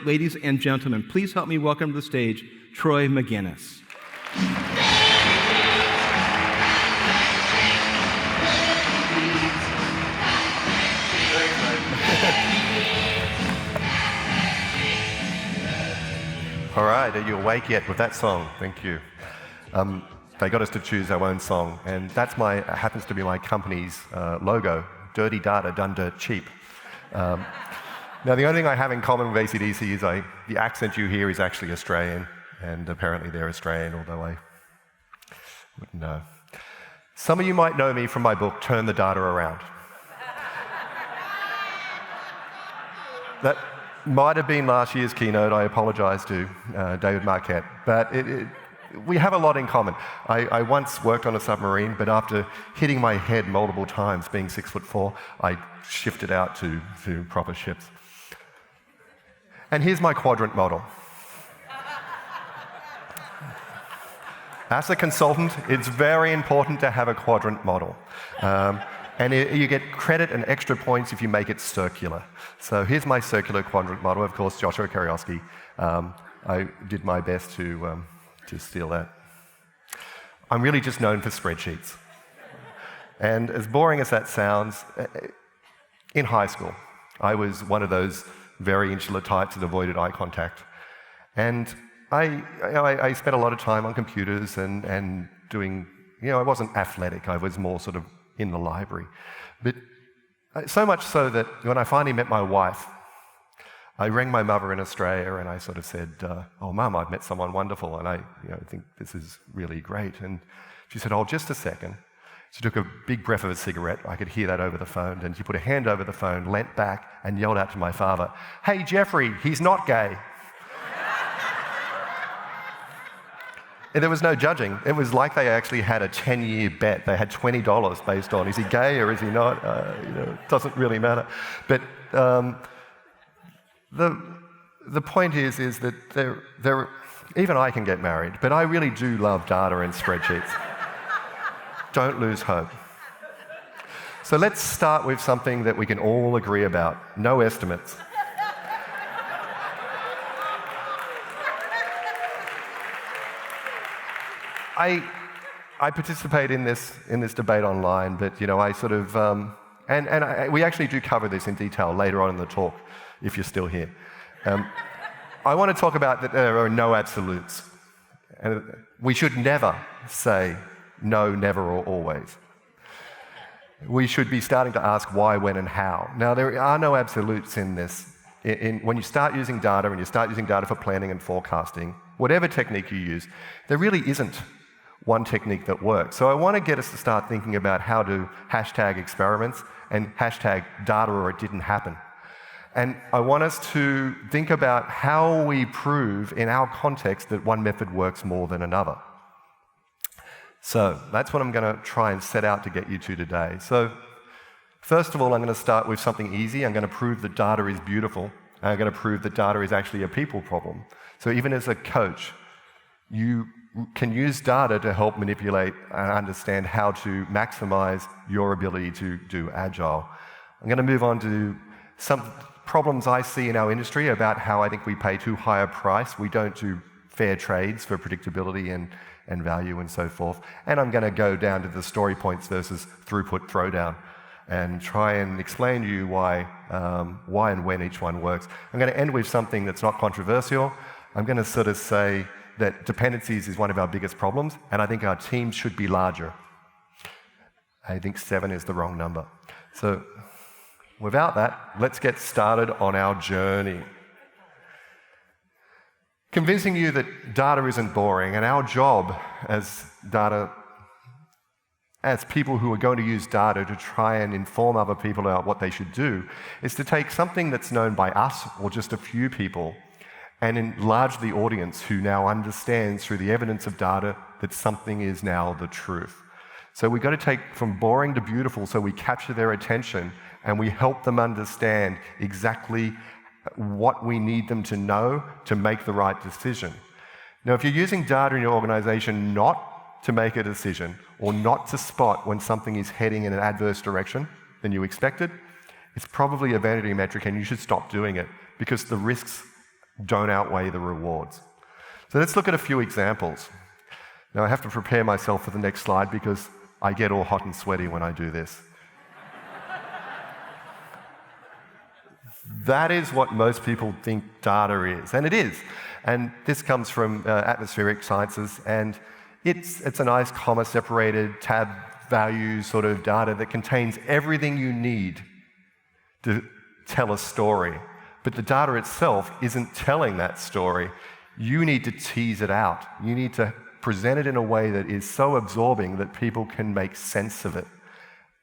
ladies and gentlemen, please help me welcome to the stage Troy McGinnis. All right, are you awake yet with that song? Thank you. They got us to choose our own song, and that's happens to be my company's logo, Dirty Data Done Dirt Cheap. Now, the only thing I have in common with AC/DC is the accent you hear is actually Australian, and apparently they're Australian, although I wouldn't know. Some of you might know me from my book, Turn the Data Around. That might have been last year's keynote. I apologise to David Marquette, but we have a lot in common. I once worked on a submarine, but after hitting my head multiple times, being 6'4", I shifted out to proper ships. And here's my quadrant model. As a consultant, it's very important to have a quadrant model. And you get credit and extra points if you make it circular. So here's my circular quadrant model. Of course, Joshua Kariowski. I did my best to steal that. I'm really just known for spreadsheets. And as boring as that sounds, in high school, I was one of those very insular types that avoided eye contact. And I spent a lot of time on computers and doing, I wasn't athletic. I was more sort of in the library. But so much so that when I finally met my wife, I rang my mother in Australia and I sort of said, oh, Mum, I've met someone wonderful and I think this is really great. And she said, oh, just a second. She took a big breath of a cigarette. I could hear that over the phone. And she put a hand over the phone, leant back and yelled out to my father, hey, Jeffrey, he's not gay. And there was no judging. It was like they actually had a 10-year bet. They had $20 based on, is he gay or is he not? It doesn't really matter. But the point is that even I can get married, but I really do love data and spreadsheets. Don't lose hope. So let's start with something that we can all agree about. No estimates. I participate in this debate online, but I sort of we actually do cover this in detail later on in the talk, if you're still here. I want to talk about that there are no absolutes, and we should never say no, never, or always. We should be starting to ask why, when, and how. Now, there are no absolutes in this. When you start using data and you start using data for planning and forecasting, whatever technique you use, there really isn't one technique that works. So I want to get us to start thinking about how to hashtag experiments and hashtag data or it didn't happen. And I want us to think about how we prove in our context that one method works more than another. So that's what I'm going to try and set out to get you to today. So first of all, I'm going to start with something easy. I'm going to prove that data is beautiful. And I'm going to prove that data is actually a people problem. So even as a coach, you can use data to help manipulate and understand how to maximize your ability to do Agile. I'm going to move on to some problems I see in our industry about how I think we pay too high a price. We don't do fair trades for predictability and value and so forth. And I'm going to go down to the story points versus throughput throwdown and try and explain to you why and when each one works. I'm going to end with something that's not controversial. I'm going to sort of say that dependencies is one of our biggest problems, and I think our teams should be larger. I think 7 is the wrong number. So without that, let's get started on our journey. Convincing you that data isn't boring, and our job as people who are going to use data to try and inform other people about what they should do, is to take something that's known by us or just a few people and enlarge the audience who now understands through the evidence of data that something is now the truth. So we've got to take from boring to beautiful so we capture their attention and we help them understand exactly what we need them to know to make the right decision. Now, if you're using data in your organization not to make a decision or not to spot when something is heading in an adverse direction than you expected, it's probably a vanity metric and you should stop doing it because the risks don't outweigh the rewards. So let's look at a few examples. Now I have to prepare myself for the next slide because I get all hot and sweaty when I do this. That is what most people think data is, and it is. And this comes from atmospheric sciences, and it's a nice comma-separated tab value sort of data that contains everything you need to tell a story. But the data itself isn't telling that story. You need to tease it out. You need to present it in a way that is so absorbing that people can make sense of it.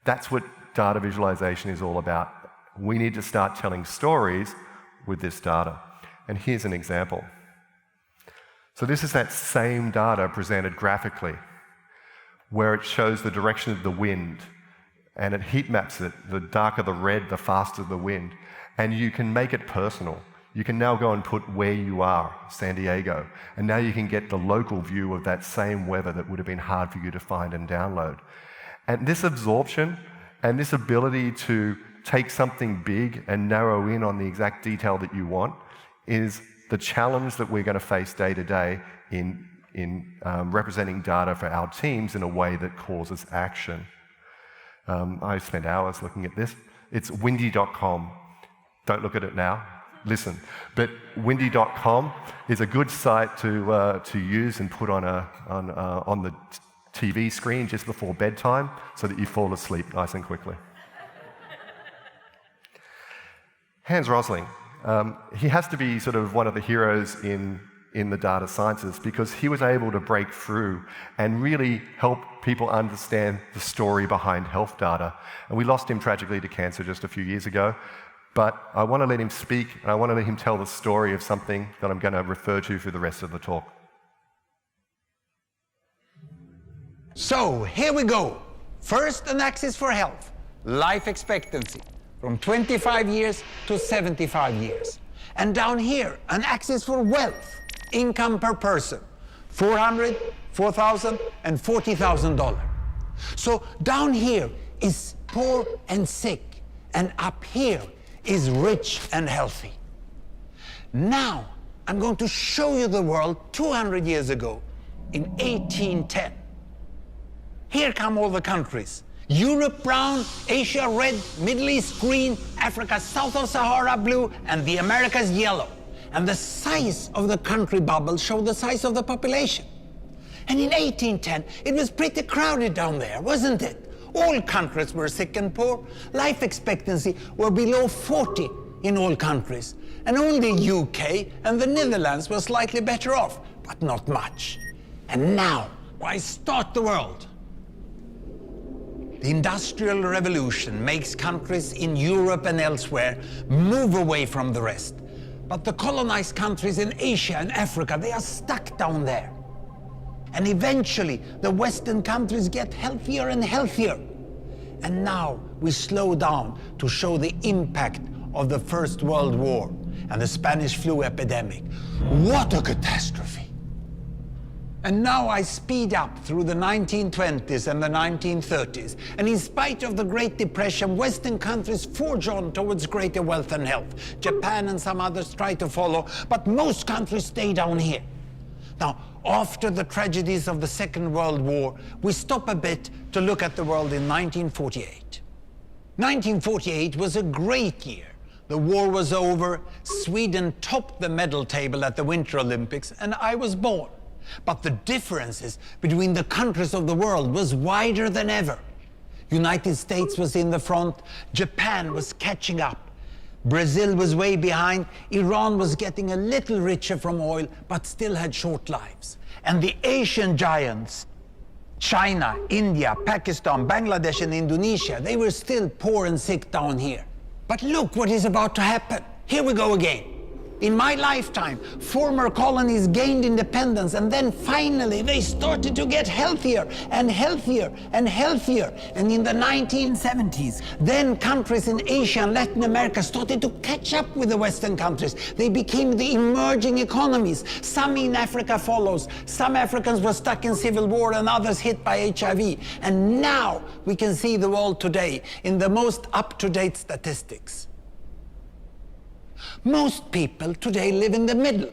That's what data visualization is all about. We need to start telling stories with this data. And here's an example. So this is that same data presented graphically, where it shows the direction of the wind, and it heat maps it. The darker the red, the faster the wind. And you can make it personal. You can now go and put where you are, San Diego, and now you can get the local view of that same weather that would have been hard for you to find and download. And this absorption and this ability to take something big and narrow in on the exact detail that you want is the challenge that we're going to face day to day in representing data for our teams in a way that causes action. I spent hours looking at this. It's windy.com. Don't look at it now. Listen. But windy.com is a good site to use and put on the TV screen just before bedtime so that you fall asleep nice and quickly. Hans Rosling. He has to be sort of one of the heroes in the data sciences because he was able to break through and really help people understand the story behind health data. And we lost him tragically to cancer just a few years ago. But I want to let him speak, and I want to let him tell the story of something that I'm going to refer to for the rest of the talk. So, here we go. First, an axis for health, life expectancy, from 25 years to 75 years. And down here, an axis for wealth, income per person, $400,000, $4,000, and $40,000. So down here is poor and sick, and up here is rich and healthy. Now, I'm going to show you the world 200 years ago, in 1810. Here come all the countries. Europe brown, Asia red, Middle East green, Africa south of Sahara blue, and the Americas yellow. And the size of the country bubbles show the size of the population. And in 1810, it was pretty crowded down there, wasn't it? All countries were sick and poor. Life expectancy were below 40 in all countries. And only UK and the Netherlands were slightly better off, but not much. And now, why start the world? The Industrial Revolution makes countries in Europe and elsewhere move away from the rest. But the colonized countries in Asia and Africa, they are stuck down there. And eventually, the Western countries get healthier and healthier. And now we slow down to show the impact of the First World War and the Spanish flu epidemic. What a catastrophe! And now I speed up through the 1920s and the 1930s. And in spite of the Great Depression, Western countries forge on towards greater wealth and health. Japan and some others try to follow, but most countries stay down here. Now, after the tragedies of the Second World War, we stop a bit to look at the world in 1948. 1948 was a great year. The war was over, Sweden topped the medal table at the Winter Olympics, and I was born. But the differences between the countries of the world was wider than ever. United States was in the front, Japan was catching up. Brazil was way behind, Iran was getting a little richer from oil, but still had short lives. And the Asian giants, China, India, Pakistan, Bangladesh, and Indonesia, they were still poor and sick down here. But look what is about to happen. Here we go again. In my lifetime, former colonies gained independence, and then finally they started to get healthier and healthier and healthier. And in the 1970s, then countries in Asia and Latin America started to catch up with the Western countries. They became the emerging economies. Some in Africa follows. Some Africans were stuck in civil war and others hit by HIV. And now we can see the world today in the most up-to-date statistics. Most people today live in the middle,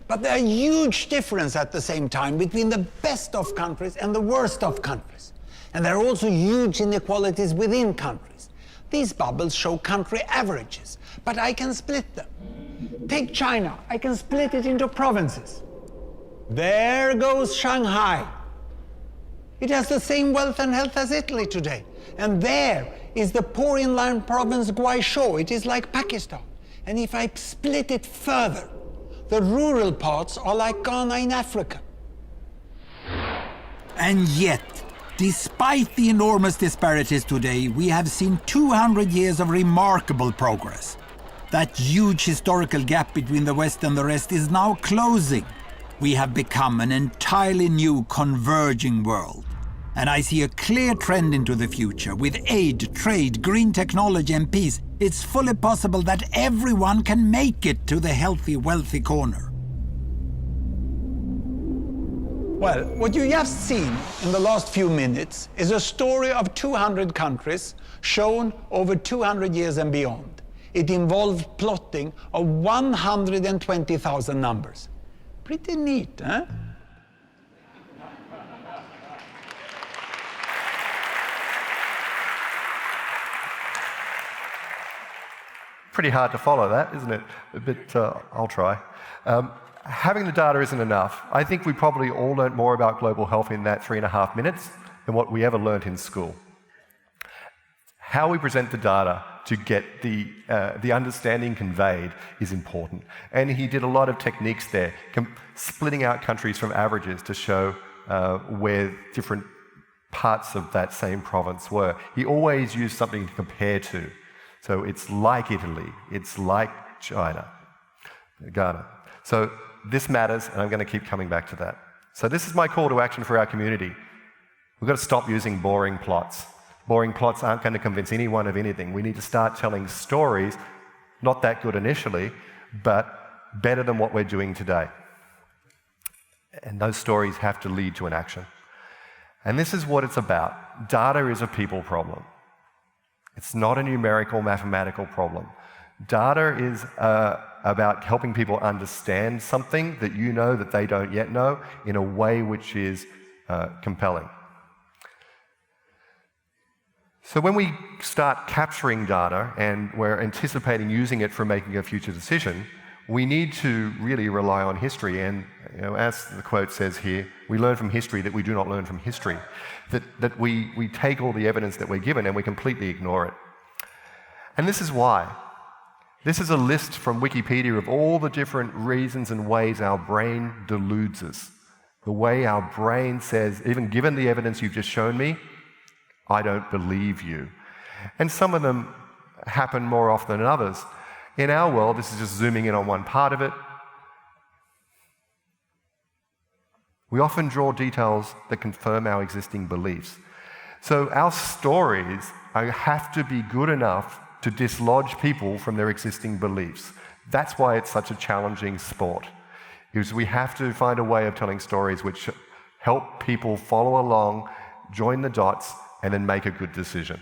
but there are huge differences at the same time between the best of countries and the worst of countries. And there are also huge inequalities within countries. These bubbles show country averages, but I can split them. Take China, I can split it into provinces. There goes Shanghai. It has the same wealth and health as Italy today. And there is the poor inland province Guizhou. It is like Pakistan. And if I split it further, the rural parts are like Ghana in Africa. And yet, despite the enormous disparities today, we have seen 200 years of remarkable progress. That huge historical gap between the West and the rest is now closing. We have become an entirely new converging world. And I see a clear trend into the future. With aid, trade, green technology and peace, it's fully possible that everyone can make it to the healthy, wealthy corner. Well, what you just seen in the last few minutes is a story of 200 countries shown over 200 years and beyond. It involved plotting of 120,000 numbers. Pretty neat, huh? Pretty hard to follow that, isn't it? But I'll try. Having the data isn't enough. I think we probably all learnt more about global health in that 3.5 minutes than what we ever learnt in school. How we present the data to get the understanding conveyed is important. And he did a lot of techniques there, splitting out countries from averages to show where different parts of that same province were. He always used something to compare to. So it's like Italy, it's like China, Ghana. So this matters, and I'm going to keep coming back to that. So this is my call to action for our community. We've got to stop using boring plots. Boring plots aren't going to convince anyone of anything. We need to start telling stories, not that good initially, but better than what we're doing today. And those stories have to lead to an action. And this is what it's about. Data is a people problem. It's not a numerical, mathematical problem. Data is about helping people understand something that you know that they don't yet know in a way which is compelling. So when we start capturing data and we're anticipating using it for making a future decision, we need to really rely on history. And as the quote says here, we learn from history that we do not learn from history. That we take all the evidence that we're given and we completely ignore it. And this is why. This is a list from Wikipedia of all the different reasons and ways our brain deludes us. The way our brain says, even given the evidence you've just shown me, I don't believe you. And some of them happen more often than others. In our world, this is just zooming in on one part of it. We often draw details that confirm our existing beliefs. So our stories have to be good enough to dislodge people from their existing beliefs. That's why it's such a challenging sport, is we have to find a way of telling stories which help people follow along, join the dots, and then make a good decision.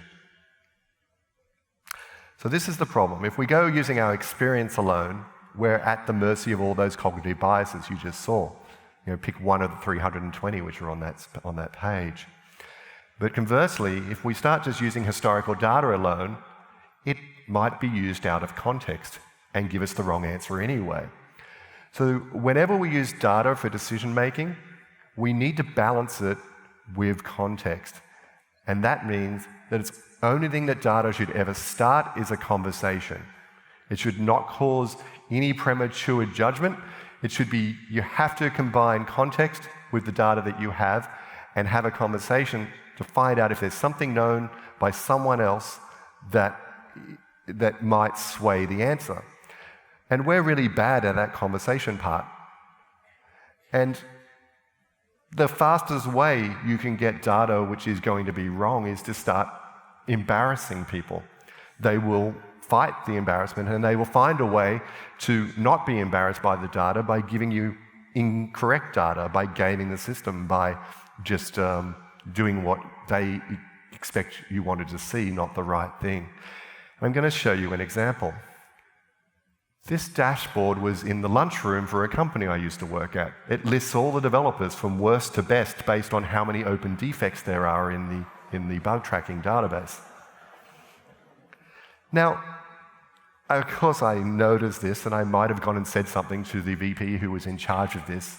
So this is the problem. If we go using our experience alone, we're at the mercy of all those cognitive biases you just saw. Pick one of the 320 which are on that page. But conversely, if we start just using historical data alone, it might be used out of context and give us the wrong answer anyway. So whenever we use data for decision making, we need to balance it with context. And that means that the only thing that data should ever start is a conversation. It should not cause any premature judgment. It should be, you have to combine context with the data that you have and have a conversation to find out if there's something known by someone else that might sway the answer. And we're really bad at that conversation part. And the fastest way you can get data which is going to be wrong is to start embarrassing people. They will fight the embarrassment and they will find a way to not be embarrassed by the data by giving you incorrect data, by gaming the system, by just doing what they expect you wanted to see, not the right thing. I'm going to show you an example. This dashboard was in the lunchroom for a company I used to work at. It lists all the developers from worst to best based on how many open defects there are in the bug tracking database. Now, of course I noticed this, and I might have gone and said something to the VP who was in charge of this,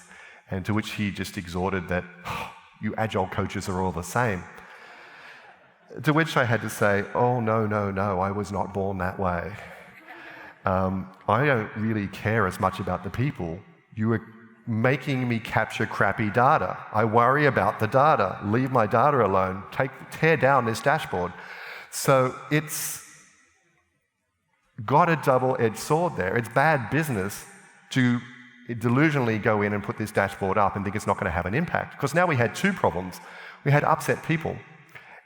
and to which he just exhorted that, oh, you Agile coaches are all the same. To which I had to say, oh, no, I was not born that way. I don't really care as much about the people. You are making me capture crappy data. I worry about the data. Leave my data alone. Tear down this dashboard. So it's got a double-edged sword there. It's bad business to delusionally go in and put this dashboard up and think it's not going to have an impact. Because now we had two problems. We had upset people,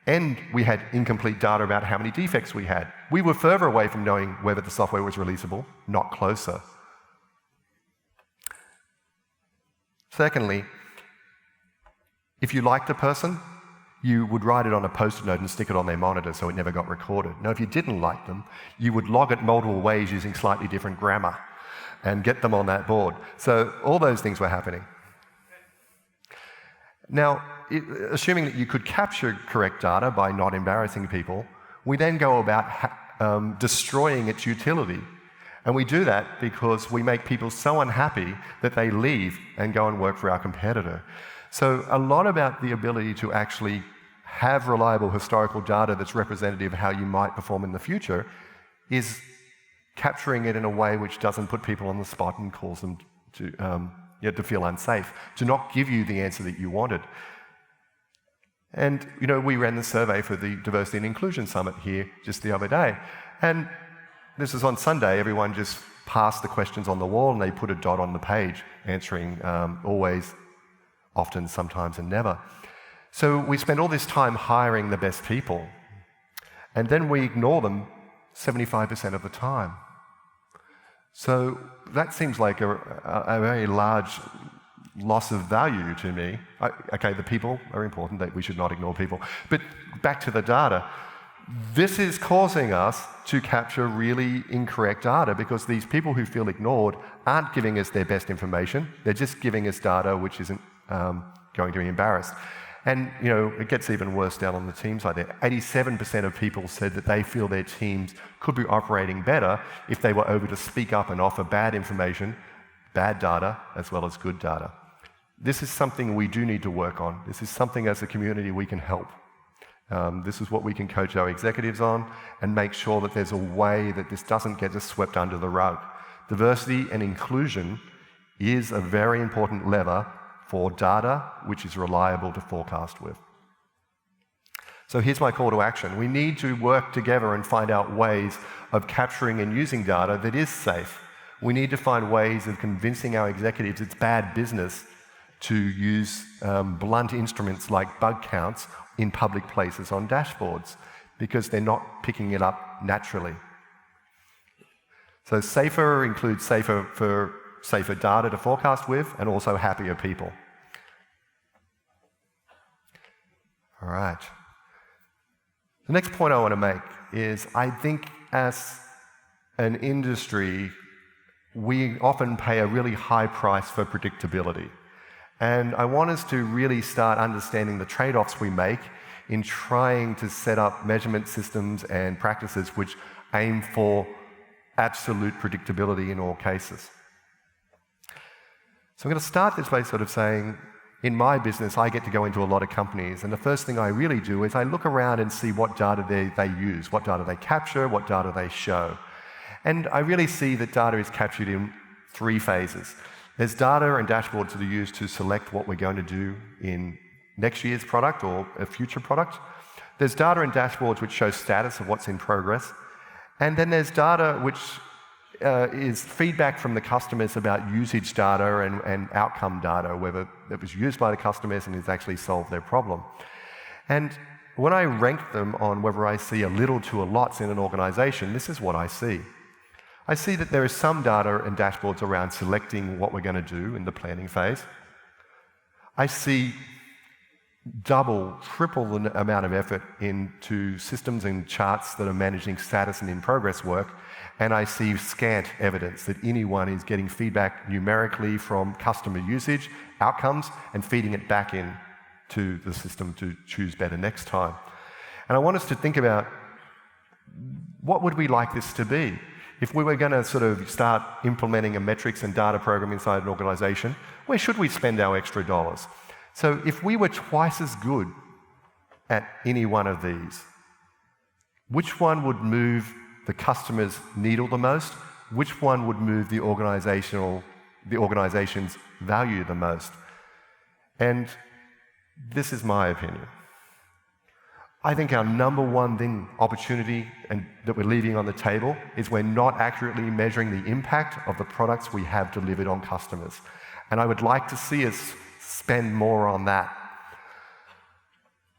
and we had incomplete data about how many defects we had. We were further away from knowing whether the software was releasable, not closer. Secondly, if you liked a person, you would write it on a post-it note and stick it on their monitor so it never got recorded. Now, if you didn't like them, you would log it multiple ways using slightly different grammar and get them on that board. So all those things were happening. Now, assuming that you could capture correct data by not embarrassing people, we then go about destroying its utility. And we do that because we make people so unhappy that they leave and go and work for our competitor. So a lot about the ability to actually have reliable historical data that's representative of how you might perform in the future is capturing it in a way which doesn't put people on the spot and cause them to feel unsafe, to not give you the answer that you wanted. And we ran the survey for the Diversity and Inclusion Summit here just the other day. And this was on Sunday. Everyone just passed the questions on the wall and they put a dot on the page, answering always, often, sometimes, and never. So we spend all this time hiring the best people, and then we ignore them 75% of the time. So that seems like a very large loss of value to me. Okay, the people are important, that we should not ignore people. But back to the data. This is causing us to capture really incorrect data because these people who feel ignored aren't giving us their best information. They're just giving us data which isn't going to be embarrassed. And it gets even worse down on the team side there. 87% of people said that they feel their teams could be operating better if they were able to speak up and offer bad information, bad data, as well as good data. This is something we do need to work on. This is something as a community we can help. This is what we can coach our executives on and make sure that there's a way that this doesn't get just swept under the rug. Diversity and inclusion is a very important lever for data which is reliable to forecast with. So here's my call to action. We need to work together and find out ways of capturing and using data that is safe. We need to find ways of convincing our executives it's bad business to use blunt instruments like bug counts in public places on dashboards because they're not picking it up naturally. So safer includes safer data to forecast with and also happier people. All right. The next point I want to make is I think as an industry, we often pay a really high price for predictability. And I want us to really start understanding the trade-offs we make in trying to set up measurement systems and practices which aim for absolute predictability in all cases. So I'm going to start this by sort of saying, in my business, I get to go into a lot of companies, and the first thing I really do is I look around and see what data they use, what data they capture, what data they show. And I really see that data is captured in three phases. There's data and dashboards that are used to select what we're going to do in next year's product or a future product. There's data and dashboards which show status of what's in progress. And then there's data which is feedback from the customers about usage data and outcome data, whether it was used by the customers and has actually solved their problem. And when I rank them on whether I see a little to a lots in an organization, this is what I see. I see that there is some data and dashboards around selecting what we're going to do in the planning phase. I see double, triple the amount of effort into systems and charts that are managing status and in-progress work, and I see scant evidence that anyone is getting feedback numerically from customer usage, outcomes, and feeding it back in to the system to choose better next time. And I want us to think about, what would we like this to be? If we were going to sort of start implementing a metrics and data program inside an organization, where should we spend our extra dollars? So if we were twice as good at any one of these, which one would move the customer's needle the most? Which one would move the organization's value the most? And this is my opinion. I think our number one opportunity that we're leaving on the table is we're not accurately measuring the impact of the products we have delivered on customers. And I would like to see us spend more on that.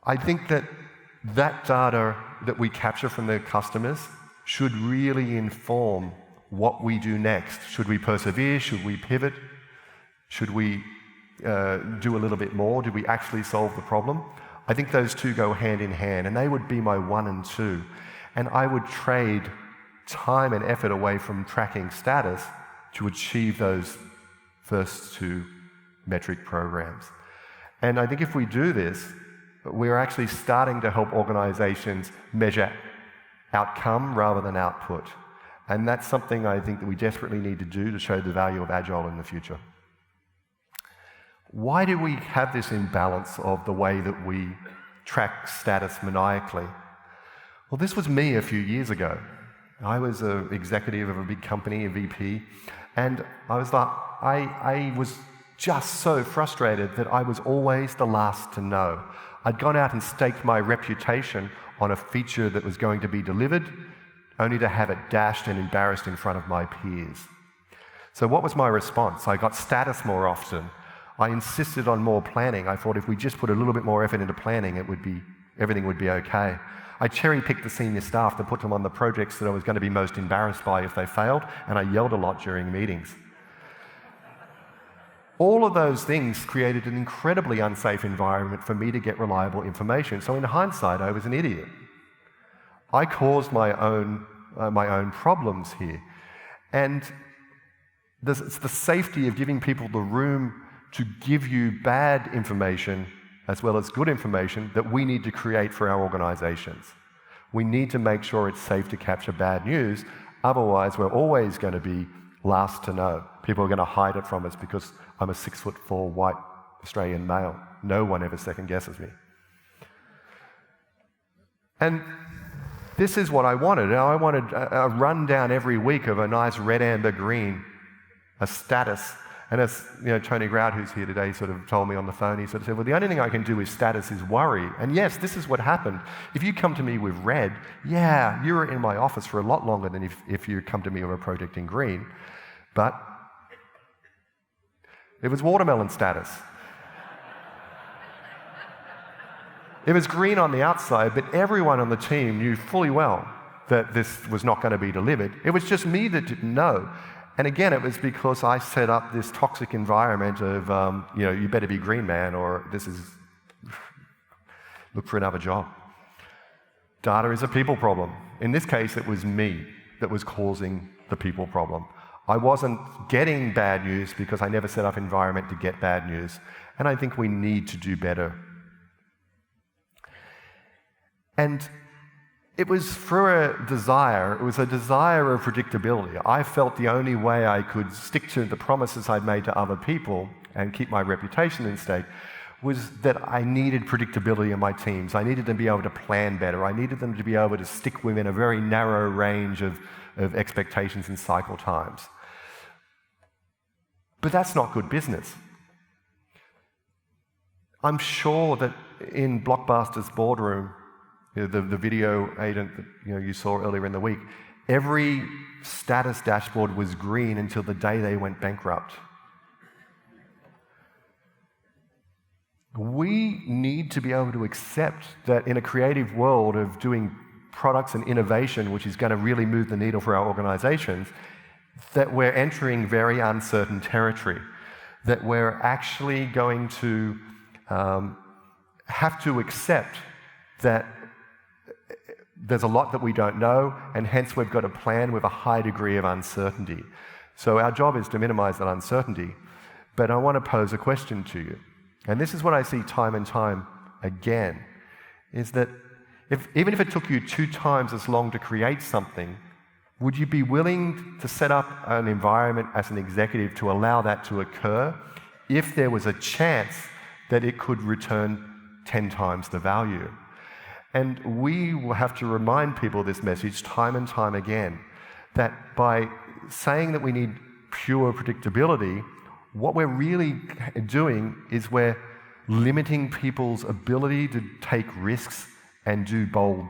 I think that data that we capture from the customers should really inform what we do next. Should we persevere? Should we pivot? Should we do a little bit more? Did we actually solve the problem? I think those two go hand in hand, and they would be my 1 and 2. And I would trade time and effort away from tracking status to achieve those first two metric programs. And I think if we do this, we're actually starting to help organizations measure outcome rather than output. And that's something I think that we desperately need to do to show the value of Agile in the future. Why do we have this imbalance of the way that we track status maniacally? Well, this was me a few years ago. I was an executive of a big company, a VP, and I was just so frustrated that I was always the last to know. I'd gone out and staked my reputation on a feature that was going to be delivered, only to have it dashed and embarrassed in front of my peers. So what was my response? I got status more often. I insisted on more planning. I thought if we just put a little bit more effort into planning, everything would be okay. I cherry-picked the senior staff to put them on the projects that I was going to be most embarrassed by if they failed, and I yelled a lot during meetings. All of those things created an incredibly unsafe environment for me to get reliable information. So in hindsight, I was an idiot. I caused my own problems here. And it's the safety of giving people the room to give you bad information as well as good information that we need to create for our organizations. We need to make sure it's safe to capture bad news. Otherwise, we're always going to be last to know. People are going to hide it from us because I'm a 6'4" white Australian male. No one ever second guesses me. And this is what I wanted. I wanted a rundown every week of a nice red, amber, green, a status. And as Tony Grout, who's here today, sort of told me on the phone, he sort of said, well, the only thing I can do with status is worry. And yes, this is what happened. If you come to me with red, yeah, you were in my office for a lot longer than if you come to me with a project in green. But it was watermelon status. It was green on the outside, but everyone on the team knew fully well that this was not going to be delivered. It was just me that didn't know. And again, it was because I set up this toxic environment of, you better be green, man, or look for another job. Data is a people problem. In this case, it was me that was causing the people problem. I wasn't getting bad news because I never set up environment to get bad news. And I think we need to do better. And it was for a desire of predictability. I felt the only way I could stick to the promises I'd made to other people and keep my reputation in stake was that I needed predictability in my teams. I needed them to be able to plan better. I needed them to be able to stick within a very narrow range of expectations and cycle times. But that's not good business. I'm sure that in Blockbuster's boardroom, the video agent that you saw earlier in the week, every status dashboard was green until the day they went bankrupt. We need to be able to accept that in a creative world of doing products and innovation, which is going to really move the needle for our organizations, that we're entering very uncertain territory, that we're actually going to have to accept that there's a lot that we don't know, and hence we've got a plan with a high degree of uncertainty. So our job is to minimize that uncertainty. But I want to pose a question to you. And this is what I see time and time again, is that even if it took you 2 times as long to create something, would you be willing to set up an environment as an executive to allow that to occur if there was a chance that it could return 10 times the value? And we will have to remind people this message time and time again, that by saying that we need pure predictability, what we're really doing is we're limiting people's ability to take risks and do bold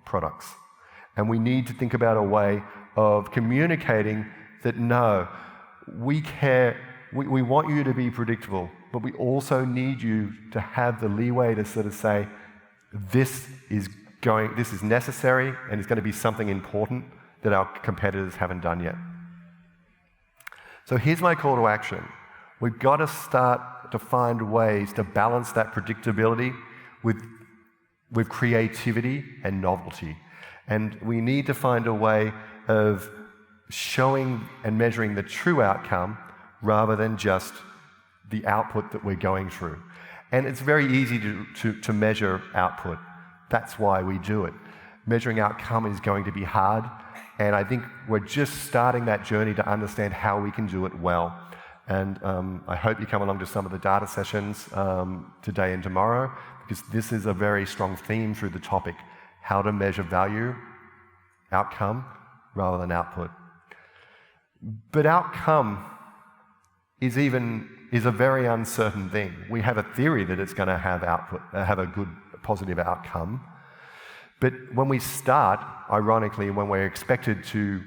products. And we need to think about a way of communicating that no, we care, we want you to be predictable, but we also need you to have the leeway to sort of say, this is necessary and it's going to be something important that our competitors haven't done yet. So here's my call to action. We've got to start to find ways to balance that predictability with creativity and novelty. And we need to find a way of showing and measuring the true outcome rather than just the output that we're going through. And it's very easy to measure output. That's why we do it. Measuring outcome is going to be hard, and I think we're just starting that journey to understand how we can do it well. And I hope you come along to some of the data sessions today and tomorrow, because this is a very strong theme through the topic, how to measure value, outcome, rather than output. But outcome is a very uncertain thing. We have a theory that it's going to have a good, positive outcome. But when we start, ironically, when we're expected to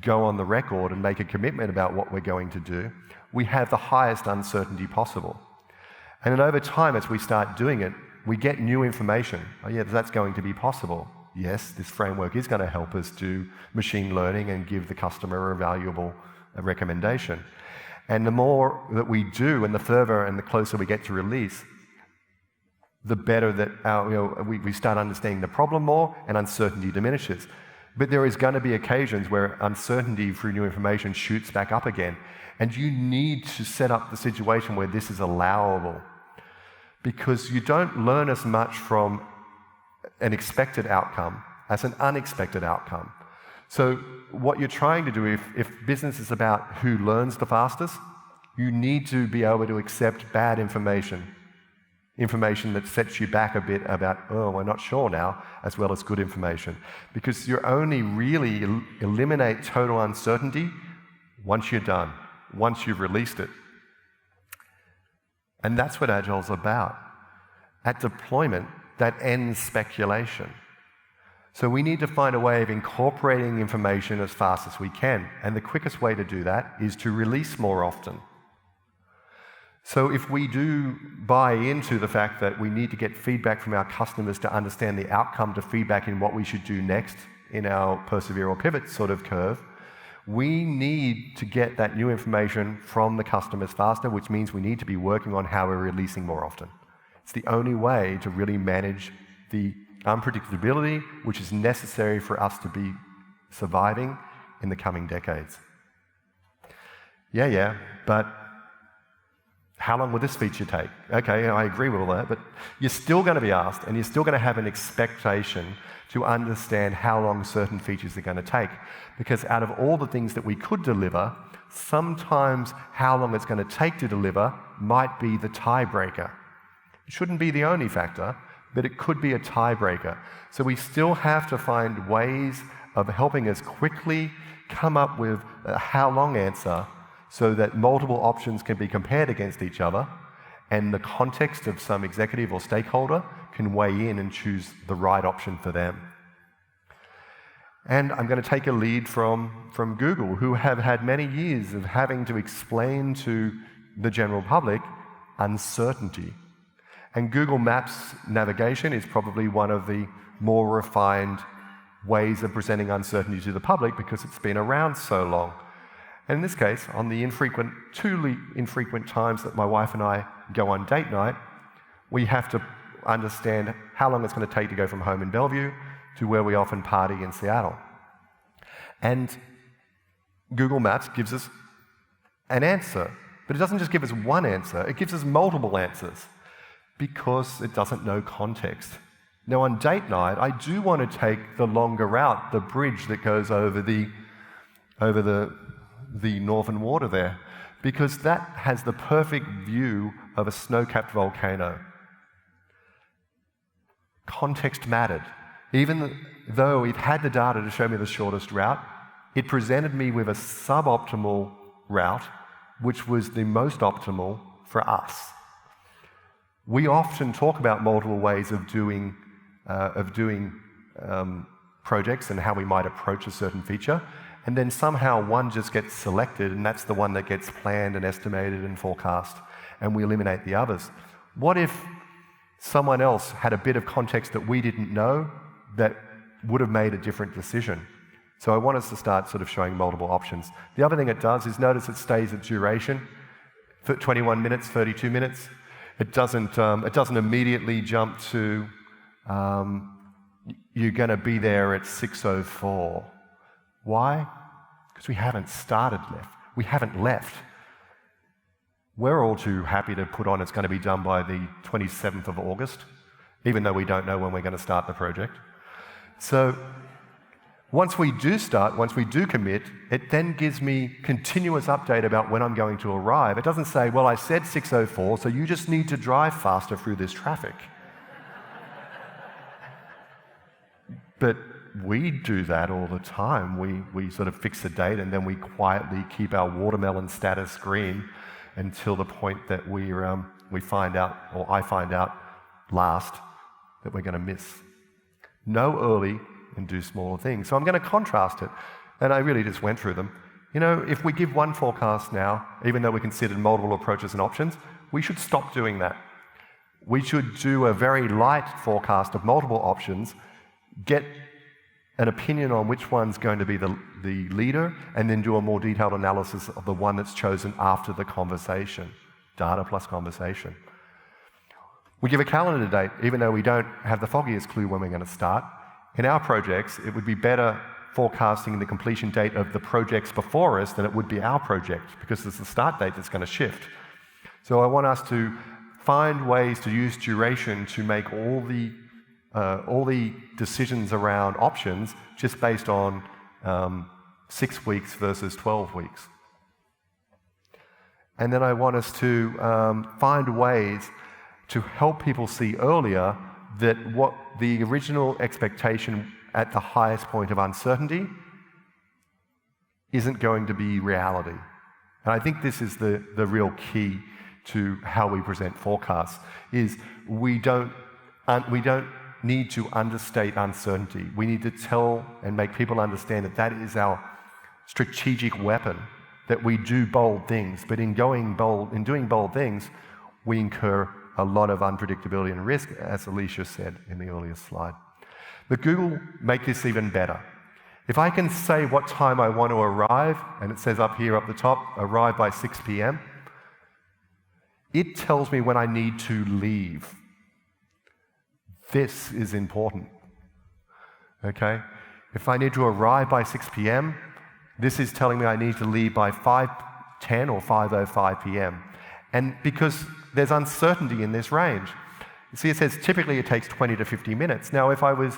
go on the record and make a commitment about what we're going to do, we have the highest uncertainty possible. And then over time, as we start doing it, we get new information. Oh yeah, that's going to be possible. Yes, this framework is going to help us do machine learning and give the customer a valuable recommendation. And the more that we do, and the further and the closer we get to release, the better that we start understanding the problem more, and uncertainty diminishes. But there is going to be occasions where uncertainty through new information shoots back up again. And you need to set up the situation where this is allowable. Because you don't learn as much from an expected outcome as an unexpected outcome. So what you're trying to do, if business is about who learns the fastest, you need to be able to accept bad information that sets you back a bit about, oh, we're not sure now, as well as good information. Because you only really eliminate total uncertainty once you're done, once you've released it. And that's what Agile's about. At deployment, that ends speculation. So we need to find a way of incorporating information as fast as we can. And the quickest way to do that is to release more often. So if we do buy into the fact that we need to get feedback from our customers to understand the outcome to feedback in what we should do next in our persevere or pivot sort of curve, we need to get that new information from the customers faster, which means we need to be working on how we're releasing more often. It's the only way to really manage the unpredictability which is necessary for us to be surviving in the coming decades. Yeah, but how long will this feature take? Okay, I agree with all that, but you're still going to be asked, and you're still going to have an expectation to understand how long certain features are going to take. Because out of all the things that we could deliver, sometimes how long it's going to take to deliver might be the tiebreaker. It shouldn't be the only factor, but it could be a tiebreaker. So we still have to find ways of helping us quickly come up with a how long answer so that multiple options can be compared against each other, and the context of some executive or stakeholder can weigh in and choose the right option for them. And I'm going to take a lead from Google, who have had many years of having to explain to the general public uncertainty. And Google Maps navigation is probably one of the more refined ways of presenting uncertainty to the public because it's been around so long. And in this case, on the truly infrequent times that my wife and I go on date night, we have to understand how long it's going to take to go from home in Bellevue to where we often party in Seattle. And Google Maps gives us an answer, but it doesn't just give us one answer, it gives us multiple answers because it doesn't know context. Now on date night, I do want to take the longer route, the bridge that goes over the northern water there, because that has the perfect view of a snow-capped volcano. Context mattered. Even though it had the data to show me the shortest route, it presented me with a suboptimal route, which was the most optimal for us. We often talk about multiple ways of doing projects and how we might approach a certain feature, and then somehow one just gets selected, and that's the one that gets planned and estimated and forecast, and we eliminate the others. What if someone else had a bit of context that we didn't know that would have made a different decision? So I want us to start sort of showing multiple options. The other thing it does is notice it stays at duration, 21 minutes, 32 minutes. It doesn't immediately jump to you're going to be there at 6:04. Why? Because we haven't started left. We haven't left. We're all too happy to put on it's going to be done by the 27th of August, even though we don't know when we're going to start the project. So once we do start, once we do commit, it then gives me continuous update about when I'm going to arrive. It doesn't say, well, I said 6:04, so you just need to drive faster through this traffic. But we do that all the time. We sort of fix a date and then we quietly keep our watermelon status green until the point that we find out, or I find out last, that we're going to miss. Know early and do smaller things. So I'm going to contrast it. And I really just went through them. You know, if we give one forecast now, even though we considered multiple approaches and options, we should stop doing that. We should do a very light forecast of multiple options, get an opinion on which one's going to be the leader, and then do a more detailed analysis of the one that's chosen after the conversation. Data plus conversation. We give a calendar date, even though we don't have the foggiest clue when we're going to start. In our projects, it would be better forecasting the completion date of the projects before us than it would be our project, because it's the start date that's going to shift. So I want us to find ways to use duration to make all the decisions around options just based on 6 weeks versus 12 weeks. And then I want us to find ways to help people see earlier that what the original expectation at the highest point of uncertainty isn't going to be reality. And I think this is the real key to how we present forecasts, is we don't need to understate uncertainty. We need to tell and make people understand that that is our strategic weapon, that we do bold things, but in doing bold things, we incur a lot of unpredictability and risk, as Alicia said in the earlier slide. But Google make this even better. If I can say what time I want to arrive, and it says up here up the top, arrive by 6 p.m., it tells me when I need to leave. This is important, okay? If I need to arrive by 6 p.m., this is telling me I need to leave by 5:10 or 5:05 p.m. And because there's uncertainty in this range. You see, it says typically it takes 20 to 50 minutes. Now, if I was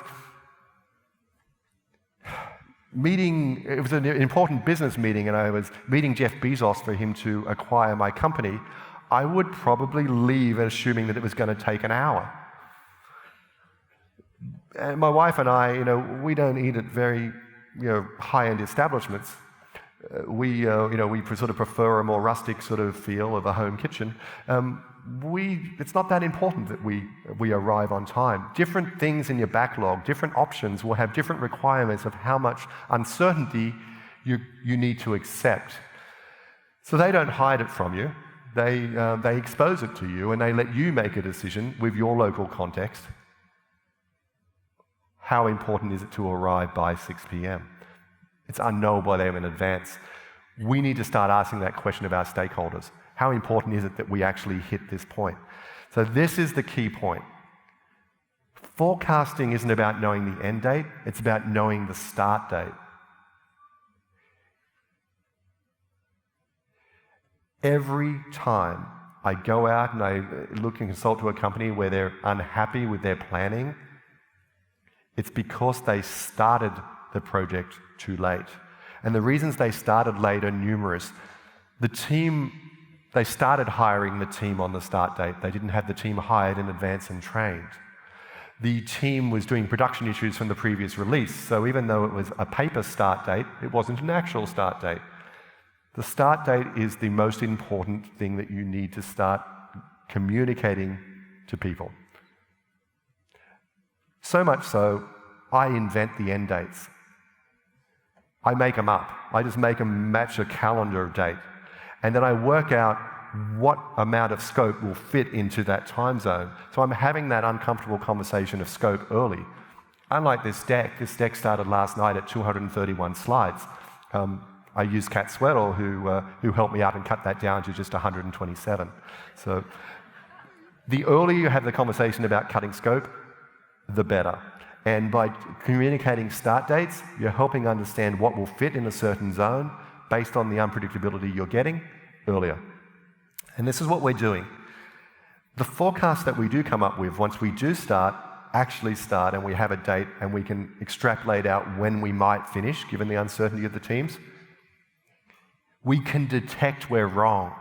it was an important business meeting and I was meeting Jeff Bezos for him to acquire my company, I would probably leave assuming that it was going to take an hour. And my wife and I, we don't eat at very, high-end establishments. We sort of prefer a more rustic sort of feel of a home kitchen. It's not that important that we arrive on time. Different things in your backlog, different options will have different requirements of how much uncertainty you need to accept. So they don't hide it from you. They expose it to you and they let you make a decision with your local context. How important is it to arrive by 6 p.m.? It's unknowable by them in advance. We need to start asking that question of our stakeholders. How important is it that we actually hit this point? So this is the key point. Forecasting isn't about knowing the end date, it's about knowing the start date. Every time I go out and I look and consult to a company where they're unhappy with their planning, it's because they started the project too late. And the reasons they started late are numerous. They started hiring the team on the start date. They didn't have the team hired in advance and trained. The team was doing production issues from the previous release, so even though it was a paper start date, it wasn't an actual start date. The start date is the most important thing that you need to start communicating to people. So much so, I invent the end dates. I make them up. I just make them match a calendar date. And then I work out what amount of scope will fit into that time zone. So I'm having that uncomfortable conversation of scope early. Unlike this deck started last night at 231 slides. I used Kat Sweddle, who helped me out and cut that down to just 127. So the earlier you have the conversation about cutting scope, the better. And by communicating start dates, you're helping understand what will fit in a certain zone based on the unpredictability you're getting earlier. And this is what we're doing. The forecast that we do come up with, once we do actually start and we have a date and we can extrapolate out when we might finish, given the uncertainty of the teams, we can detect we're wrong.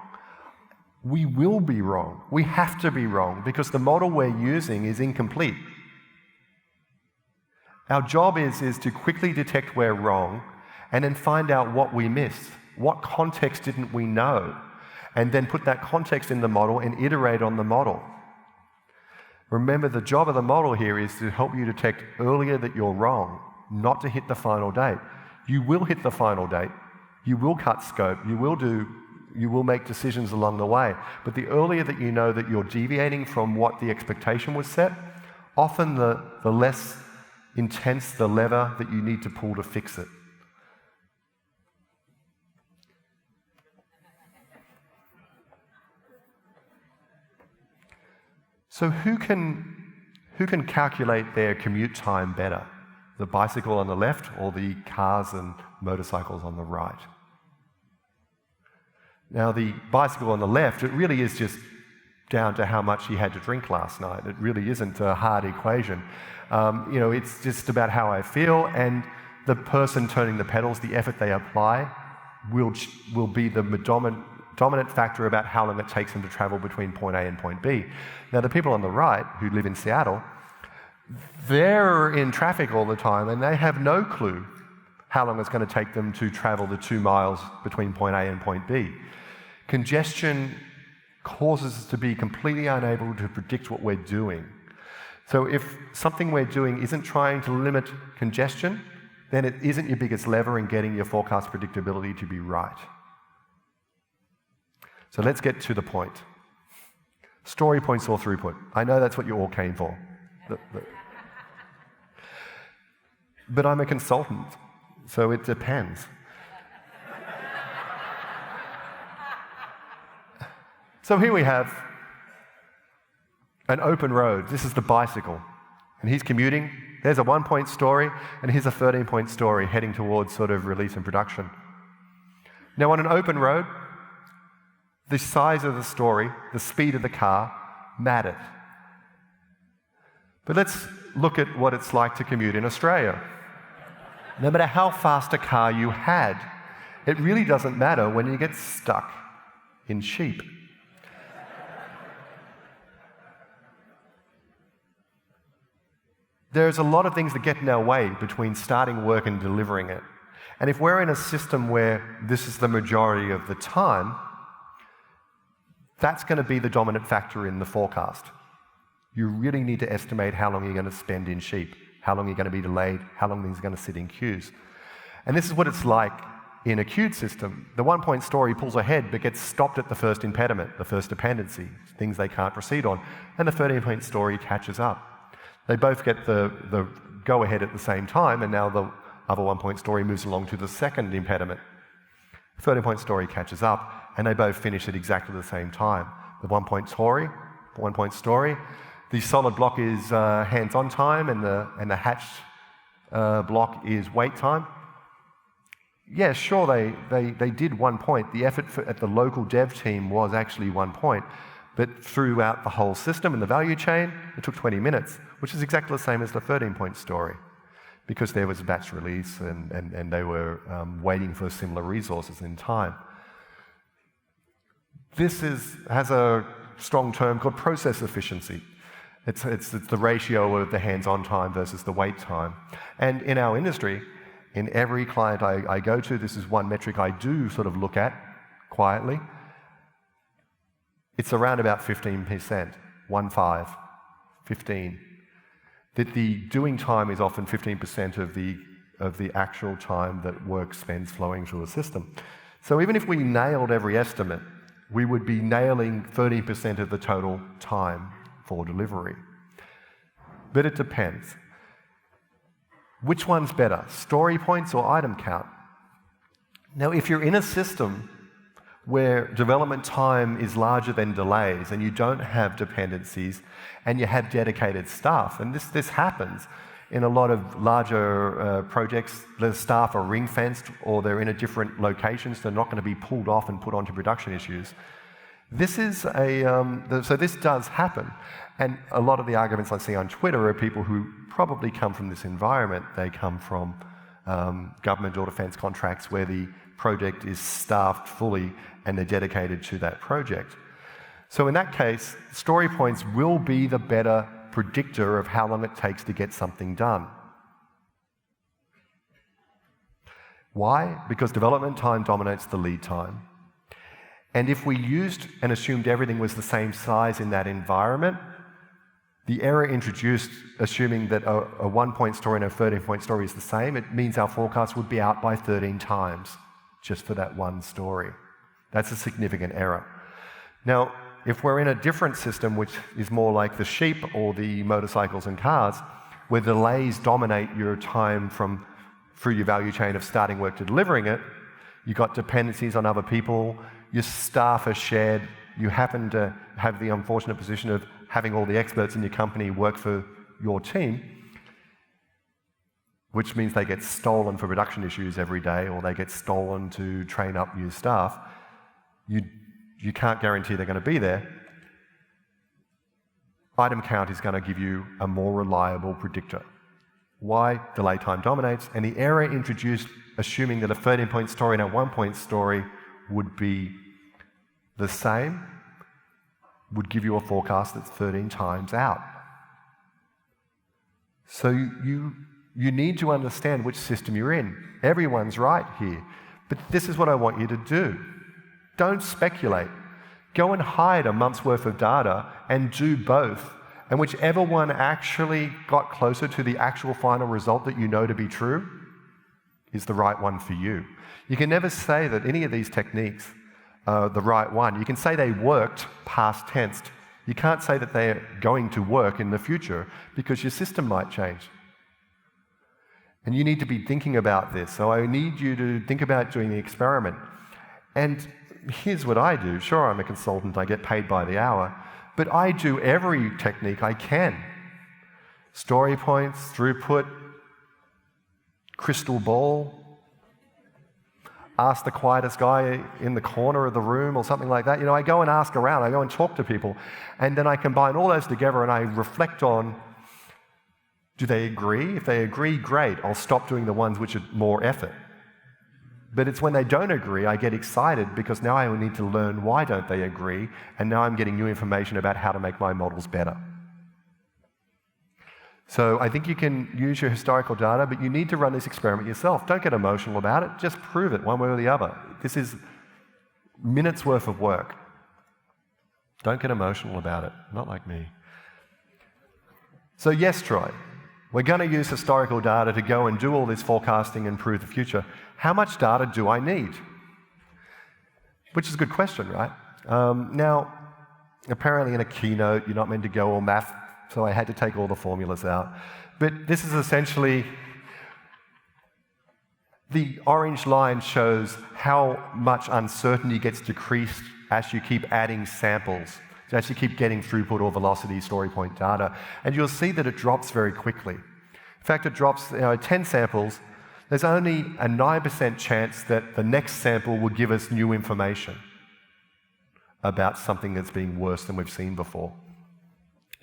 We will be wrong. We have to be wrong because the model we're using is incomplete. Our job is to quickly detect we're wrong and then find out what we missed. What context didn't we know? And then put that context in the model and iterate on the model. Remember, the job of the model here is to help you detect earlier that you're wrong, not to hit the final date. You will hit the final date. You will cut scope. You will make decisions along the way. But the earlier that you know that you're deviating from what the expectation was set, often the less intense the lever that you need to pull to fix it. So who can calculate their commute time better? The bicycle on the left or the cars and motorcycles on the right? Now, the bicycle on the left, it really is just down to how much you had to drink last night. It really isn't a hard equation. It's just about how I feel, and the person turning the pedals, the effort they apply, will be the dominant factor about how long it takes them to travel between point A and point B. Now, the people on the right who live in Seattle, they're in traffic all the time and they have no clue how long it's going to take them to travel the 2 miles between point A and point B. Congestion causes us to be completely unable to predict what we're doing. So if something we're doing isn't trying to limit congestion, then it isn't your biggest lever in getting your forecast predictability to be right. So let's get to the point. Story points or throughput. I know that's what you all came for. But I'm a consultant, so it depends. So here we have an open road. This is the bicycle. And he's commuting. There's a 1-point story, and here's a 13-point story heading towards sort of release and production. Now, on an open road, the size of the story, the speed of the car, mattered. But let's look at what it's like to commute in Australia. No matter how fast a car you had, it really doesn't matter when you get stuck in sheep. There's a lot of things that get in our way between starting work and delivering it. And if we're in a system where this is the majority of the time, that's going to be the dominant factor in the forecast. You really need to estimate how long you're going to spend in sheep, how long you're going to be delayed, how long things are going to sit in queues. And this is what it's like in a queued system. The 1-point story pulls ahead but gets stopped at the first impediment, the first dependency, things they can't proceed on, and the 13-point story catches up. They both get the go-ahead at the same time, and now the other 1-point story moves along to the second impediment. The 13-point story catches up, and they both finish at exactly the same time. The 1-point story, the solid block is hands-on time, and the hatched block is wait time. Yeah, sure, they did 1 point. The effort at the local dev team was actually 1 point, but throughout the whole system and the value chain, it took 20 minutes, which is exactly the same as the 13-point story, because there was a batch release and they were waiting for similar resources in time. This has a strong term called process efficiency. It's the ratio of the hands-on time versus the wait time. And in our industry, in every client I go to, this is one metric I do sort of look at quietly. It's around about 15%, 15. That the doing time is often 15% of the actual time that work spends flowing through a system. So even if we nailed every estimate, we would be nailing 30% of the total time for delivery. But it depends. Which one's better, story points or item count? Now, if you're in a system where development time is larger than delays and you don't have dependencies and you have dedicated staff, and this happens in a lot of larger projects, the staff are ring-fenced or they're in a different locations, they're not going to be pulled off and put onto production issues. This is so this does happen. And a lot of the arguments I see on Twitter are people who probably come from this environment. They come from government or defence contracts where the project is staffed fully and they're dedicated to that project. So in that case, story points will be the better predictor of how long it takes to get something done. Why? Because development time dominates the lead time. And if we used and assumed everything was the same size in that environment, the error introduced, assuming that a 1-point story and a 13-point story is the same, it means our forecast would be out by 13 times just for that one story. That's a significant error. Now, if we're in a different system, which is more like the sheep or the motorcycles and cars, where delays dominate your time through your value chain of starting work to delivering it, you've got dependencies on other people, your staff are shared, you happen to have the unfortunate position of having all the experts in your company work for your team, which means they get stolen for production issues every day, or they get stolen to train up new staff. You can't guarantee they're going to be there. Item count is going to give you a more reliable predictor. Why? Delay time dominates, and the error introduced, assuming that a 13-point story and a 1-point story would be the same, would give you a forecast that's 13 times out. So you need to understand which system you're in. Everyone's right here. But this is what I want you to do. Don't speculate. Go and hide a month's worth of data and do both. And whichever one actually got closer to the actual final result that you know to be true is the right one for you. You can never say that any of these techniques are the right one. You can say they worked past tense. You can't say that they're going to work in the future because your system might change. And you need to be thinking about this. So I need you to think about doing the experiment. And here's what I do. Sure, I'm a consultant, I get paid by the hour, but I do every technique I can. Story points, throughput, crystal ball, ask the quietest guy in the corner of the room or something like that. You know, I go and ask around, I go and talk to people, and then I combine all those together and I reflect on, do they agree? If they agree, great, I'll stop doing the ones which are more effort. But it's when they don't agree, I get excited because now I need to learn why don't they agree, and now I'm getting new information about how to make my models better. So I think you can use your historical data, but you need to run this experiment yourself. Don't get emotional about it, just prove it one way or the other. This is minutes worth of work. Don't get emotional about it, not like me. So yes, Troy, we're going to use historical data to go and do all this forecasting and prove the future. How much data do I need? Which is a good question, right? Now, apparently in a keynote, you're not meant to go all math, so I had to take all the formulas out. But this is essentially, the orange line shows how much uncertainty gets decreased as you keep adding samples to actually keep getting throughput or velocity story point data. And you'll see that it drops very quickly. In fact, it drops 10 samples. There's only a 9% chance that the next sample will give us new information about something that's been worse than we've seen before.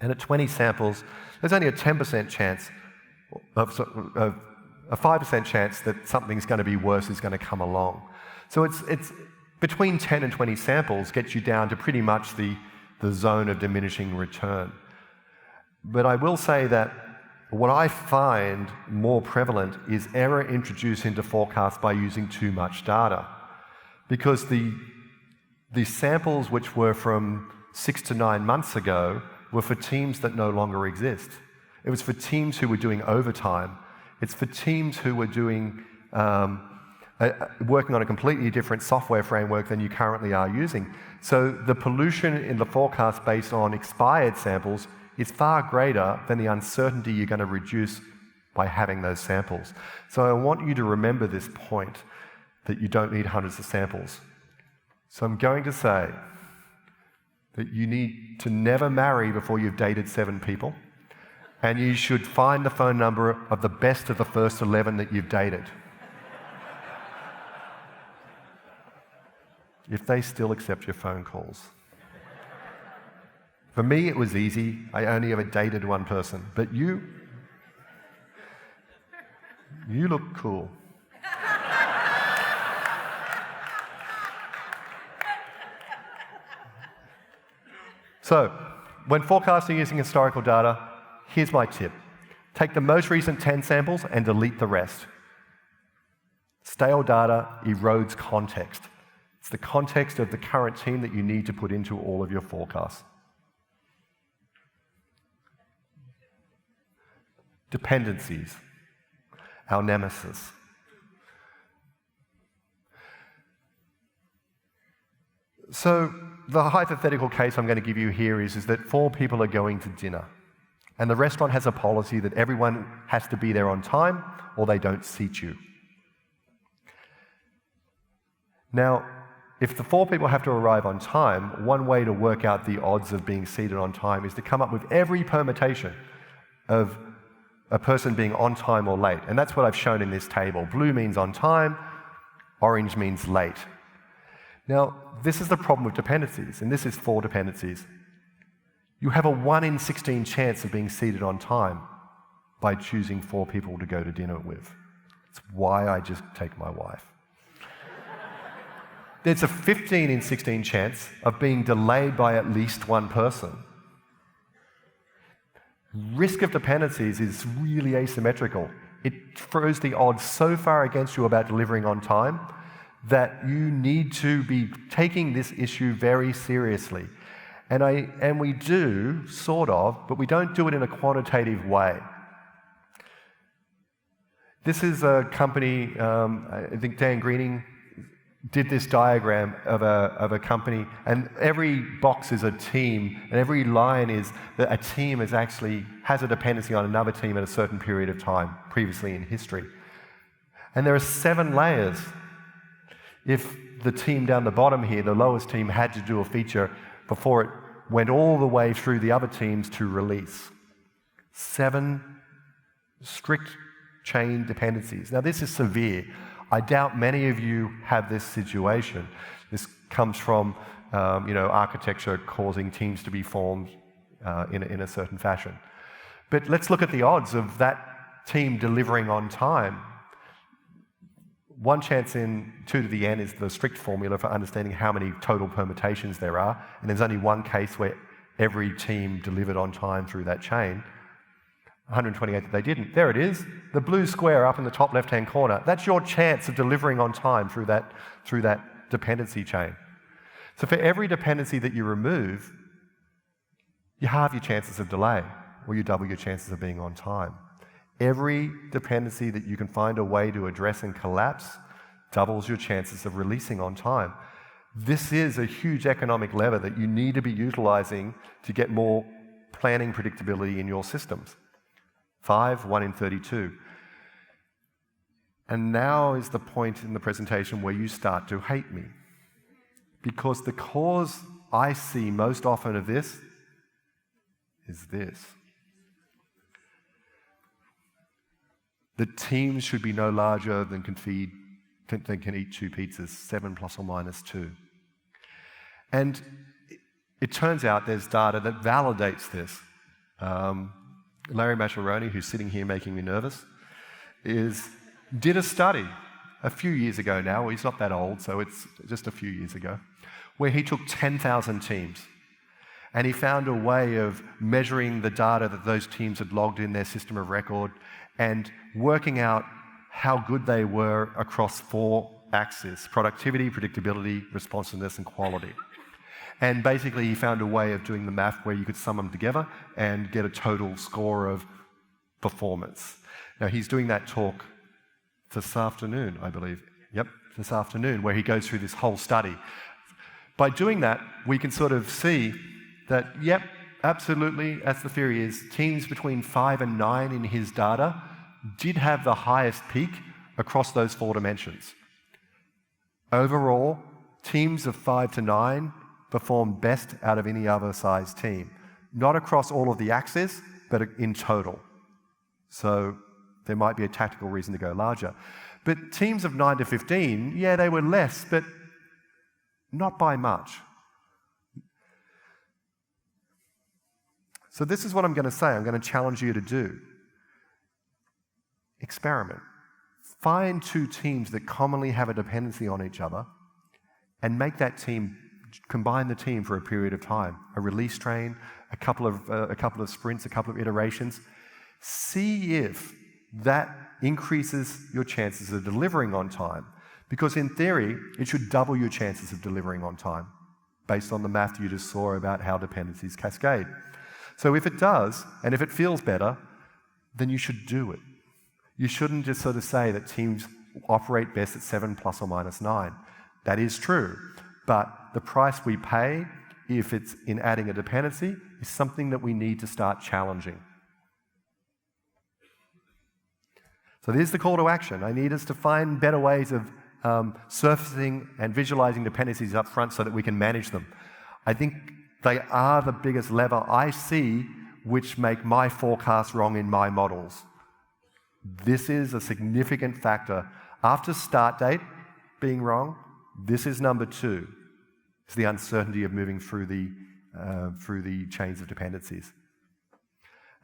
And at 20 samples, there's only a 10% chance, a 5% chance that something's going to be worse is going to come along. So it's between 10 and 20 samples gets you down to pretty much the zone of diminishing return. But I will say that what I find more prevalent is error introduced into forecasts by using too much data. Because the samples which were from 6 to 9 months ago were for teams that no longer exist. It was for teams who were doing overtime. It's for teams who were doing working on a completely different software framework than you currently are using. So the pollution in the forecast based on expired samples is far greater than the uncertainty you're going to reduce by having those samples. So I want you to remember this point, that you don't need hundreds of samples. So I'm going to say that you need to never marry before you've dated 7 people, and you should find the phone number of the best of the first 11 that you've dated. If they still accept your phone calls. For me, it was easy. I only ever dated one person. But you look cool. So, when forecasting using historical data, here's my tip. Take the most recent 10 samples and delete the rest. Stale data erodes context. It's the context of the current team that you need to put into all of your forecasts. Dependencies, our nemesis. So the hypothetical case I'm going to give you here is that 4 people are going to dinner, and the restaurant has a policy that everyone has to be there on time or they don't seat you. Now, if the 4 people have to arrive on time, one way to work out the odds of being seated on time is to come up with every permutation of a person being on time or late. And that's what I've shown in this table. Blue means on time, orange means late. Now, this is the problem with dependencies, and this is 4 dependencies. You have a 1 in 16 chance of being seated on time by choosing 4 people to go to dinner with. It's why I just take my wife. There's a 15 in 16 chance of being delayed by at least 1 person. Risk of dependencies is really asymmetrical. It throws the odds so far against you about delivering on time that you need to be taking this issue very seriously. And we do, sort of, but we don't do it in a quantitative way. This is a company, I think Dan Greening did this diagram of a company, and every box is a team, and every line is that a team has a dependency on another team at a certain period of time, previously in history. And there are 7 layers. If the team down the bottom here, the lowest team, had to do a feature before it went all the way through the other teams to release. 7 strict chain dependencies. Now, this is severe. I doubt many of you have this situation. This comes from architecture causing teams to be formed in a certain fashion. But let's look at the odds of that team delivering on time. 1 chance in 2 to the n is the strict formula for understanding how many total permutations there are, and there's only 1 case where every team delivered on time through that chain. 128 that they didn't. There it is, the blue square up in the top left-hand corner. That's your chance of delivering on time through that dependency chain. So for every dependency that you remove, you halve your chances of delay, or you double your chances of being on time. Every dependency that you can find a way to address and collapse doubles your chances of releasing on time. This is a huge economic lever that you need to be utilizing to get more planning predictability in your systems. 5, 1 in 32. And now is the point in the presentation where you start to hate me. Because the cause I see most often of this is this. The teams should be no larger than can eat 2 pizzas, 7 plus or minus 2. And it turns out there's data that validates this. Larry Maccheroni, who's sitting here making me nervous, did a study a few years ago now. He's not that old, so it's just a few years ago, where he took 10,000 teams and he found a way of measuring the data that those teams had logged in their system of record and working out how good they were across 4 axes: productivity, predictability, responsiveness, and quality. And basically he found a way of doing the math where you could sum them together and get a total score of performance. Now he's doing that talk this afternoon, I believe. Yep, this afternoon, where he goes through this whole study. By doing that, we can sort of see that, yep, absolutely, as the theory is, teams between 5 and 9 in his data did have the highest peak across those 4 dimensions. Overall, teams of 5 to 9 performed best out of any other size team. Not across all of the axes, but in total. So there might be a tactical reason to go larger. But teams of 9 to 15, yeah, they were less, but not by much. So this is what I'm going to say. I'm going to challenge you to do. Experiment. Find 2 teams that commonly have a dependency on each other and make that team, combine the team for a period of time. A release train, a couple of sprints, a couple of iterations. See if that increases your chances of delivering on time. Because in theory, it should double your chances of delivering on time based on the math you just saw about how dependencies cascade. So if it does, and if it feels better, then you should do it. You shouldn't just sort of say that teams operate best at 7 plus or minus 9. That is true. But the price we pay, if it's in adding a dependency, is something that we need to start challenging. So there's the call to action. I need us to find better ways of surfacing and visualizing dependencies up front so that we can manage them. I think they are the biggest lever I see which make my forecasts wrong in my models. This is a significant factor. After start date being wrong, this is number 2. It's the uncertainty of moving through the chains of dependencies.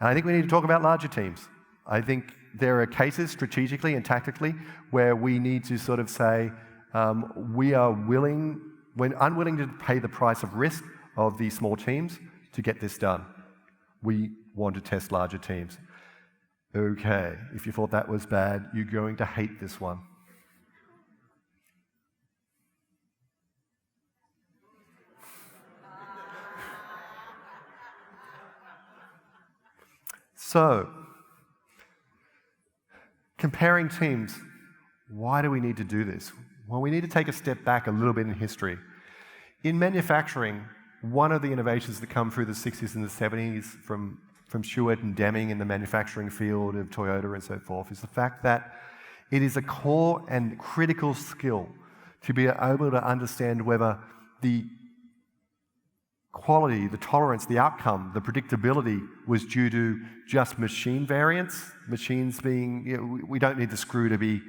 And I think we need to talk about larger teams. I think there are cases strategically and tactically where we need to sort of say we're unwilling to pay the price of risk of these small teams to get this done. We want to test larger teams. Okay, if you thought that was bad, you're going to hate this one. So, comparing teams, why do we need to do this? Well, we need to take a step back a little bit in history. In manufacturing, one of the innovations that come through the 60s and the 70s from Stewart and Deming in the manufacturing field of Toyota and so forth is the fact that it is a core and critical skill to be able to understand whether the quality, the tolerance, the outcome, the predictability was due to just machine variance. Machines being, we don't need the screw to be,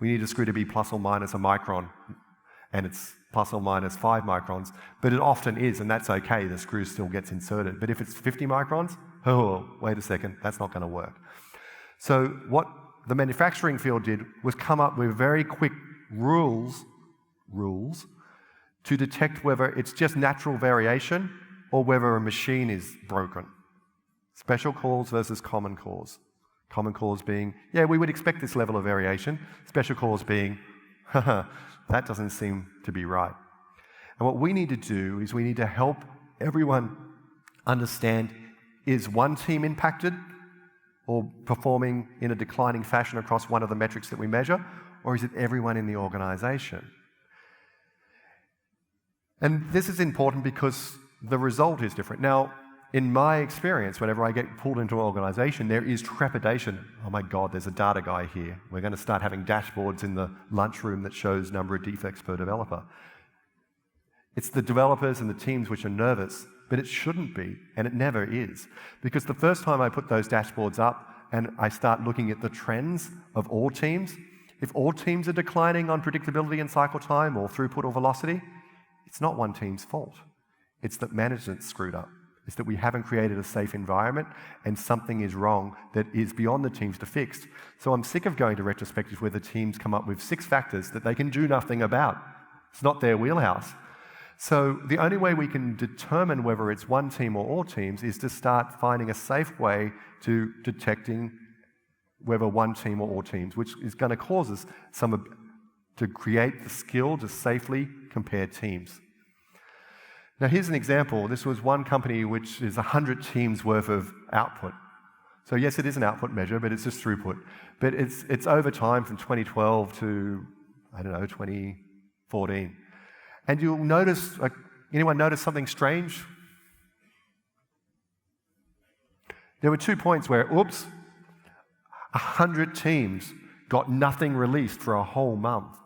we need the screw to be plus or minus a micron, and it's plus or minus 5 microns, but it often is, and that's okay, the screw still gets inserted. But if it's 50 microns, oh, wait a second, that's not going to work. So what the manufacturing field did was come up with very quick rules to detect whether it's just natural variation or whether a machine is broken. Special cause versus common cause. Common cause being, yeah, we would expect this level of variation. Special cause being, that doesn't seem to be right. And what we need to do is we need to help everyone understand, is one team impacted or performing in a declining fashion across one of the metrics that we measure, or is it everyone in the organization? And this is important because the result is different. Now, in my experience, whenever I get pulled into an organization, there is trepidation. Oh my God, there's a data guy here. We're going to start having dashboards in the lunchroom that shows number of defects per developer. It's the developers and the teams which are nervous, but it shouldn't be, and it never is. Because the first time I put those dashboards up and I start looking at the trends of all teams, if all teams are declining on predictability and cycle time or throughput or velocity, it's not one team's fault. It's that management's screwed up. It's that we haven't created a safe environment and something is wrong that is beyond the teams to fix. So I'm sick of going to retrospectives where the teams come up with 6 factors that they can do nothing about. It's not their wheelhouse. So the only way we can determine whether it's one team or all teams is to start finding a safe way to detecting whether one team or all teams, which is going to cause us to create the skill to safely compare teams. Now here's an example. This was one company which is 100 teams worth of output. So yes, it is an output measure, but it's just throughput. But it's over time from 2012 to, 2014. And you'll notice, anyone notice something strange? There were 2 points where, 100 teams got nothing released for a whole month.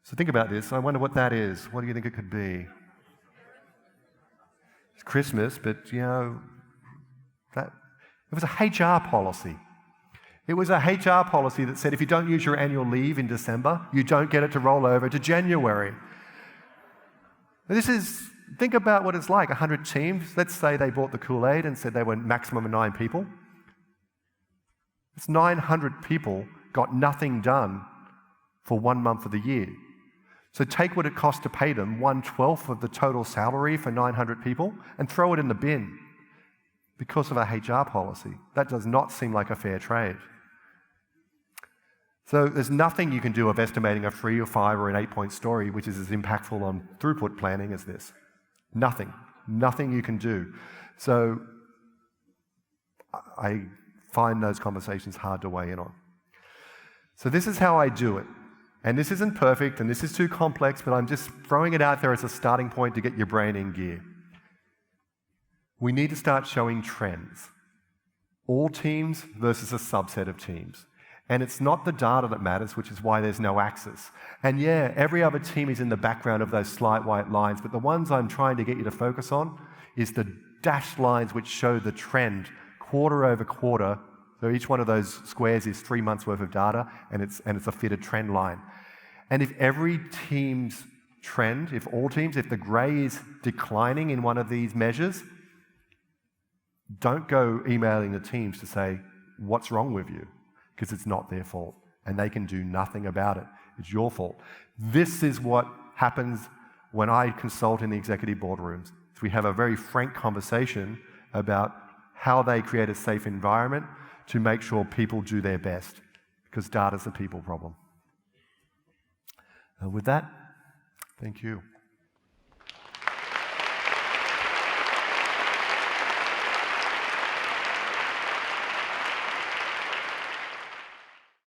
So think about this. I wonder what that is. What do you think it could be? It's Christmas, but it was a HR policy. It was a HR policy that said if you don't use your annual leave in December, you don't get it to roll over to January. Think about what it's like, 100 teams. Let's say they bought the Kool-Aid and said they were maximum of 9 people. It's 900 people got nothing done for 1 month of the year. So take what it costs to pay them, 1/12 of the total salary for 900 people, and throw it in the bin because of a HR policy. That does not seem like a fair trade. So there's nothing you can do of estimating a 3 or 5 or an 8-point story which is as impactful on throughput planning as this. Nothing. Nothing you can do. So I find those conversations hard to weigh in on. So this is how I do it. And this isn't perfect and this is too complex, but I'm just throwing it out there as a starting point to get your brain in gear. We need to start showing trends. All teams versus a subset of teams. And it's not the data that matters, which is why there's no axis. And yeah, every other team is in the background of those slight white lines, but the ones I'm trying to get you to focus on is the dashed lines which show the trend quarter over quarter. So each one of those squares is 3 months worth of data, and it's a fitted trend line. And if every team's trend, if the grey is declining in one of these measures, don't go emailing the teams to say, what's wrong with you? Because it's not their fault, and they can do nothing about it. It's your fault. This is what happens when I consult in the executive boardrooms. So we have a very frank conversation about how they create a safe environment to make sure people do their best, because data's a people problem. And with that, thank you.